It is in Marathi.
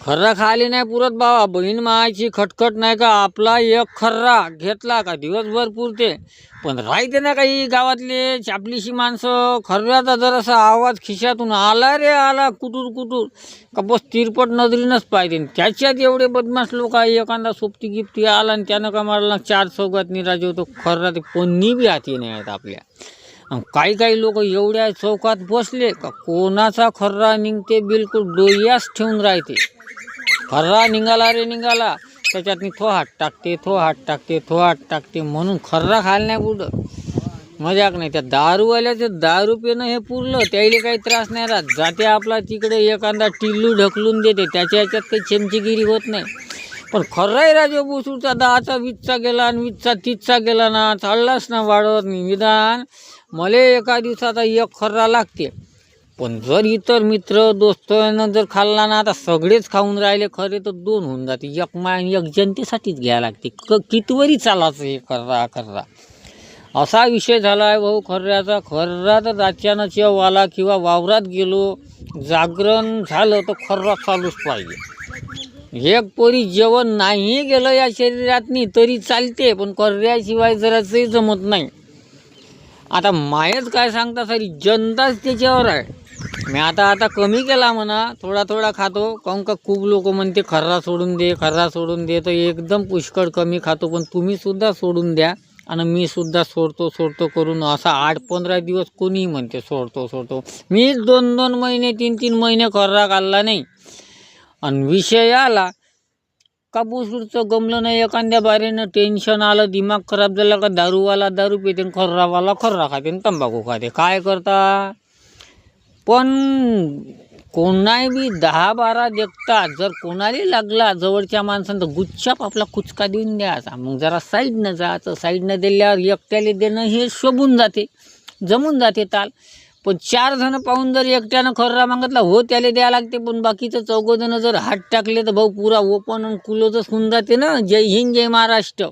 खर्रा खाली नाही पुरत बाबा, बहीण मायाची खटखट नाही का, आपला एक खर्रा घेतला का दिवसभर पुरते. पण राहते ना काही गावातले चापलीशी माणसं, खर्राचा जरासा आवाज खिशातून आला रे आला कुटूर कुटूर का बस तिरपट नजरीनंच पाहिजे. त्याच्यात एवढे बदमाश लोक आहे, एखादा सोबती गिफ्टी आला आणि त्यानं का मारला चार चौघात निराजे होतो खर्रा, ते कोणी बी हाती नाही आहेत आपल्या. काही काही लोक एवढ्या चौकात बसले का कोणाचा खर्रा निघते बिलकुल डोयास ठेवून राहते. खर्रा निघाला रे निघाला, त्याच्यात थो हात टाकते थो हात टाकते थो हात टाकते, म्हणून खर्रा खायला नाही पुढं मजाक नाही. त्या दारूवाल्याचं दारू पिणं हे पुरलं, त्याला काही त्रास नाही राहत, जाते आपला तिकडे एखादा टिल्लू ढकलून देते, त्याच्या ह्याच्यात काही चमचीगिरी होत नाही. पण खर्राही राजा बुसूरचा 10चा 20चा गेला आणि 20चा 30चा गेला ना, चाललाच ना वाढवत नाही निदान मला एका दिवसाचा एक खर्रा लागते. पण जर इतर मित्र दोस्तानं जर खाल्ला ना, आता सगळेच खाऊन राहिले खरे तर 2 होऊन जाते. एक माय एक जनतेसाठीच घ्यायला लागते, कितवरी चालायचं हे खर्रा. असा विषय झाला आहे भाऊ खर्राचा. खर्रा तर रातच्यानं वाला किंवा वावरात गेलो जागरण झालं तर खर्रा चालूच पाहिजे. एक पोरी जेवण नाही गेलं या शरीरातनी तरी चालते, पण खर्ऱ्याशिवाय जरासंही जमत नाही. आता मायच काय सांगता सारी जनताच त्याच्यावर आहे. मी आता कमी केला म्हणा, थोडा थोडा खातो, काहून का खूप लोक म्हणते खर्रा सोडून दे, तर एकदम पुष्कळ कमी खातो. पण तुम्ही सुद्धा सोडून द्या आणि मी सुद्धा सोडतो करून असा 8-15 दिवस कोणी म्हणते सोडतो. मी 2-2 महिने 3-3 महिने खर्रा खाल्ला नाही. आणि विषय आला का बुसूरचं गमलं नाही, एखाद्या बारीनं टेन्शन आलं, दिमाग खराब झाला का दारूवाला दारू पिते, खर्रावाला खर्रा खाते, तंबाखू खाते. काय करता. पण कोणाही बी 10-12 देखता जर कोणाला लागला जवळच्या माणसानं तर गुच्छाप आपला कुचका देऊन द्यायचा. मग जरा साईडनं जायचं, साईडनं दिल्यावर एकट्याला देणं हे शोभून जाते, जमून जाते ताल. पण 4 जण पाहून जर एकट्यानं खर्रा मागितला हो त्याला द्यायला लागते. पण बाकीचं 4 जण जर हात टाकले तर भाऊ पुरा ओपन आणि क्लोजच होऊन जाते ना. जय हिंद जय महाराष्ट्र.